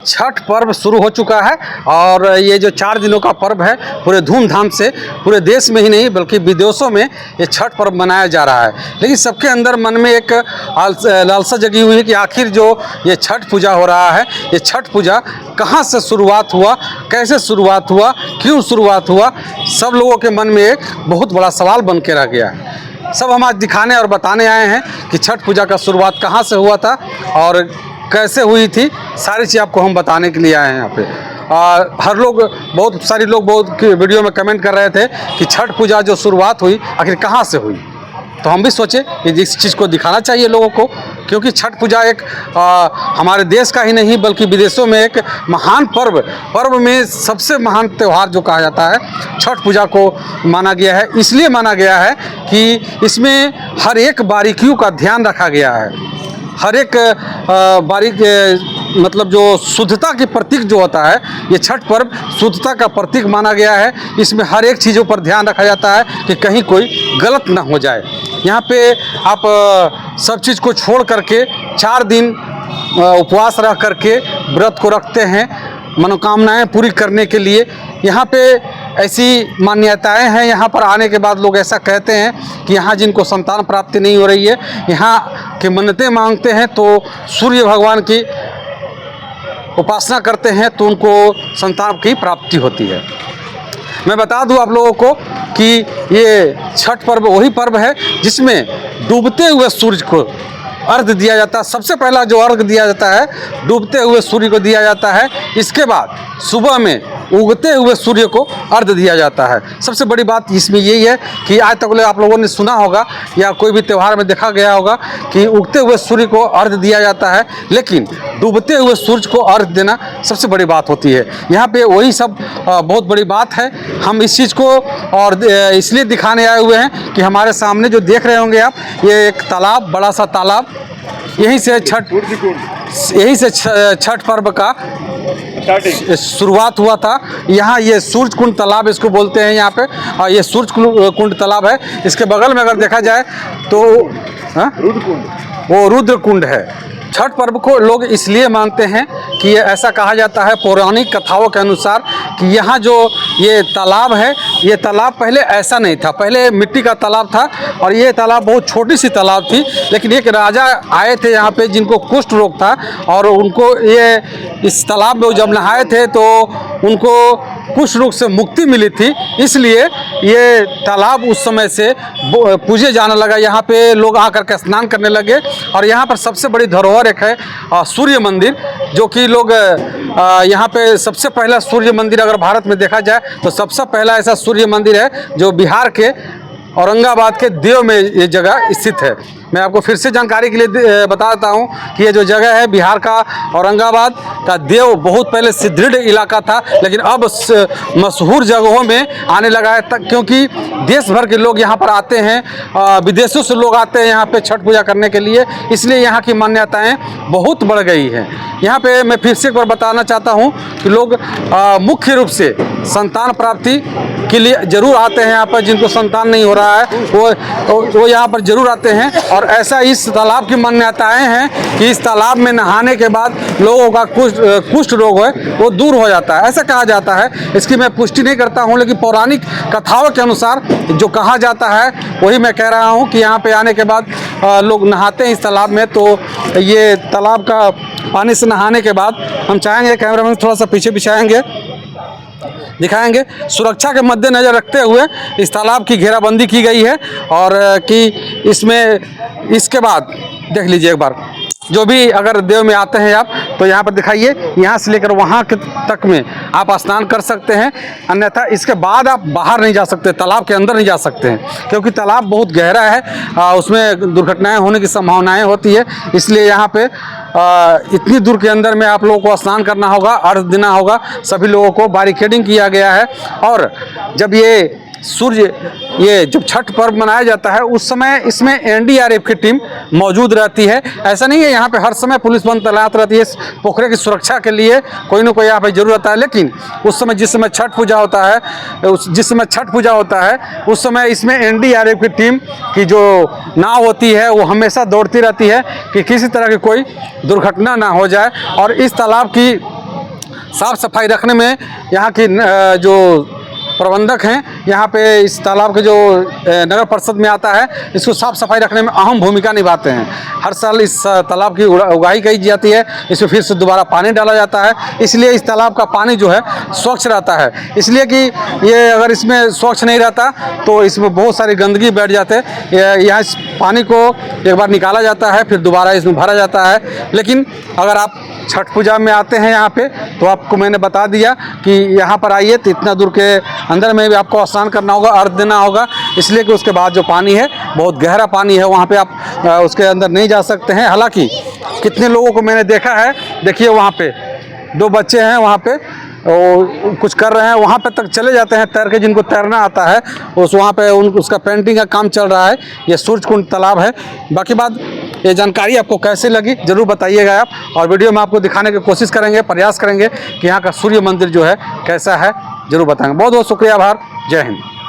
छठ पर्व शुरू हो चुका है और ये जो 4 दिनों का पर्व है पूरे धूमधाम से पूरे देश में ही नहीं बल्कि विदेशों में ये छठ पर्व मनाया जा रहा है। लेकिन सबके अंदर मन में एक लालसा जगी हुई है कि आखिर जो ये छठ पूजा हो रहा है, ये छठ पूजा कहाँ से शुरुआत हुआ, कैसे शुरुआत हुआ, क्यों शुरुआत हुआ, सब लोगों के मन में एक बहुत बड़ा सवाल बन के रह गया है। सब हम आज दिखाने और बताने आए हैं कि छठ पूजा का शुरुआत कहाँ से हुआ था और कैसे हुई थी। सारी चीज़ आपको हम बताने के लिए आए हैं यहाँ पे। हर लोग बहुत सारे लोग बहुत वीडियो में कमेंट कर रहे थे कि छठ पूजा जो शुरुआत हुई आखिर कहाँ से हुई। तो हम भी सोचे कि इस चीज़ को दिखाना चाहिए लोगों को, क्योंकि छठ पूजा एक हमारे देश का ही नहीं बल्कि विदेशों में एक महान पर्व में सबसे महान त्यौहार जो कहा जाता है छठ पूजा को माना गया है। इसलिए माना गया है कि इसमें हर एक बारीकियों का ध्यान रखा गया है। हर एक बारीक मतलब जो शुद्धता की प्रतीक जो होता है, ये छठ पर्व शुद्धता का प्रतीक माना गया है। इसमें हर एक चीज़ों पर ध्यान रखा जाता है कि कहीं कोई गलत ना हो जाए। यहाँ पे आप सब चीज़ को छोड़ करके 4 दिन उपवास रह करके व्रत को रखते हैं मनोकामनाएं पूरी करने के लिए। यहाँ पे ऐसी मान्यताएं हैं, यहाँ पर आने के बाद लोग ऐसा कहते हैं कि यहाँ जिनको संतान प्राप्ति नहीं हो रही है, यहाँ के मन्नतें मांगते हैं तो सूर्य भगवान की उपासना करते हैं तो उनको संतान की प्राप्ति होती है। मैं बता दूं आप लोगों को कि ये छठ पर्व वही पर्व है जिसमें डूबते हुए सूरज को अर्घ दिया जाता है। सबसे पहला जो अर्घ दिया जाता है डूबते हुए सूर्य को दिया जाता है। इसके बाद सुबह में उगते हुए सूर्य को अर्घ दिया जाता है। सबसे बड़ी बात इसमें यही है कि आज तक आप लोगों ने सुना होगा या कोई भी त्यौहार में देखा गया होगा कि उगते हुए सूर्य को अर्घ दिया जाता है, लेकिन डूबते हुए सूरज को अर्घ देना सबसे बड़ी बात होती है। यहाँ पे वही सब बहुत बड़ी बात है। हम इस चीज़ को और इसलिए दिखाने आए हुए हैं कि हमारे सामने जो देख रहे होंगे आप, ये एक तालाब, बड़ा सा तालाब, यहीं से छठ पर्व का शुरुआत हुआ था। यहाँ ये सूर्य कुंड तालाब इसको बोलते हैं यहाँ पे, और ये सूर्य कुंड तालाब है। इसके बगल में अगर देखा जाए तो वो रुद्र कुंड है। छठ पर्व को लोग इसलिए मानते हैं कि ये ऐसा कहा जाता है पौराणिक कथाओं के अनुसार कि यहाँ जो ये तालाब है, ये तालाब पहले ऐसा नहीं था। पहले मिट्टी का तालाब था और ये तालाब बहुत छोटी सी तालाब थी, लेकिन एक राजा आए थे यहाँ पे जिनको कुष्ठ रोग था और उनको ये इस तालाब में जब नहाए थे तो उनको कुष्ठ रोग से मुक्ति मिली थी। इसलिए ये तालाब उस समय से पूजे जाने लगा। यहाँ पे लोग आकर के स्नान करने लगे और यहाँ पर सबसे बड़ी धरोहर एक है सूर्य मंदिर, जो कि लोग यहाँ पे सबसे पहला सूर्य मंदिर अगर भारत में देखा जाए तो सबसे पहला ऐसा सूर्य मंदिर है जो बिहार के औरंगाबाद के देव में ये जगह स्थित है। मैं आपको फिर से जानकारी के लिए बता देता हूँ कि ये जो जगह है बिहार का औरंगाबाद का देव बहुत पहले सुदृढ़ इलाका था, लेकिन अब मशहूर जगहों में आने लगा है तक, क्योंकि देश भर के लोग यहाँ पर आते हैं, विदेशों से लोग आते हैं यहाँ पे छठ पूजा करने के लिए। इसलिए यहाँ की मान्यताएं बहुत बढ़ गई हैं। यहाँ पे मैं फिर से एक बार बताना चाहता हूँ कि लोग मुख्य रूप से संतान प्राप्ति के लिए ज़रूर आते हैं यहाँ पर। जिनको संतान नहीं हो रहा है वो यहाँ पर ज़रूर आते हैं। और ऐसा इस तालाब की मान्यताएं हैं कि इस तालाब में नहाने के बाद लोगों का कुष्ठ रोग है वो दूर हो जाता है, ऐसा कहा जाता है। इसकी मैं पुष्टि नहीं करता हूं, लेकिन पौराणिक कथाओं के अनुसार जो कहा जाता है वही मैं कह रहा हूं कि यहाँ पे आने के बाद लोग नहाते हैं इस तालाब में। तो ये तालाब का पानी से नहाने के बाद हम चाहेंगे कैमरामैन थोड़ा सा पीछे बिछाएंगे, दिखाएंगे। सुरक्षा के मद्देनज़र रखते हुए इस तालाब की घेराबंदी की गई है और कि इसमें इसके बाद देख लीजिए एक बार, जो भी अगर देव में आते हैं आप तो यहाँ पर दिखाइए, यहाँ से लेकर वहाँ के तक में आप स्नान कर सकते हैं। अन्यथा इसके बाद आप बाहर नहीं जा सकते, तालाब के अंदर नहीं जा सकते हैं, क्योंकि तालाब बहुत गहरा है, उसमें दुर्घटनाएं होने की संभावनाएं होती है। इसलिए यहाँ पे इतनी दूर के अंदर में आप लोगों को स्नान करना होगा, अर्घ देना होगा। सभी लोगों को बैरिकेडिंग किया गया है। और जब ये जब छठ पर्व मनाया जाता है उस समय इसमें एनडीआरएफ की टीम मौजूद रहती है। ऐसा नहीं है यहाँ पे हर समय पुलिस बल तैनात रहती है। पोखरे की सुरक्षा के लिए कोई ना कोई यहाँ पे जरूर रहता है, लेकिन उस समय जिस समय छठ पूजा होता है उस समय इसमें एनडीआरएफ की टीम की जो नाव होती है वो हमेशा दौड़ती रहती है कि किसी तरह की कोई दुर्घटना ना हो जाए। और इस तालाब की साफ़ सफाई रखने में यहाँ की जो प्रबंधक हैं यहाँ पे इस तालाब के जो नगर परिषद में आता है, इसको साफ़ सफाई रखने में अहम भूमिका निभाते हैं। हर साल इस तालाब की उगाही की जाती है, इसमें फिर से दोबारा पानी डाला जाता है, इसलिए इस तालाब का पानी जो है स्वच्छ रहता है। इसलिए कि ये अगर इसमें स्वच्छ नहीं रहता तो इसमें बहुत सारी गंदगी बैठ जाते। यहाँ इस पानी को एक बार निकाला जाता है, फिर दोबारा इसमें भरा जाता है। लेकिन अगर आप छठ पूजा में आते हैं यहाँ पे, तो आपको मैंने बता दिया कि यहाँ पर आइए तो इतना दूर के अंदर में भी आपको स्नान करना होगा, अर्घ देना होगा, इसलिए कि उसके बाद जो पानी है बहुत गहरा पानी है, वहाँ पे आप उसके अंदर नहीं जा सकते हैं। हालांकि कितने लोगों को मैंने देखा है, देखिए वहाँ पे 2 बच्चे हैं वहाँ पे और कुछ कर रहे हैं, वहाँ पे तक चले जाते हैं तैर के, जिनको तैरना आता है उस वहाँ पे उसका पेंटिंग का काम चल रहा है। ये सूरजकुंड तालाब है। बाकी बात ये जानकारी आपको कैसे लगी ज़रूर बताइएगा आप, और वीडियो में आपको दिखाने की कोशिश करेंगे, प्रयास करेंगे कि यहाँ का सूर्य मंदिर जो है कैसा है, ज़रूर बताएंगे। बहुत बहुत शुक्रिया, आभार, जय हिंद।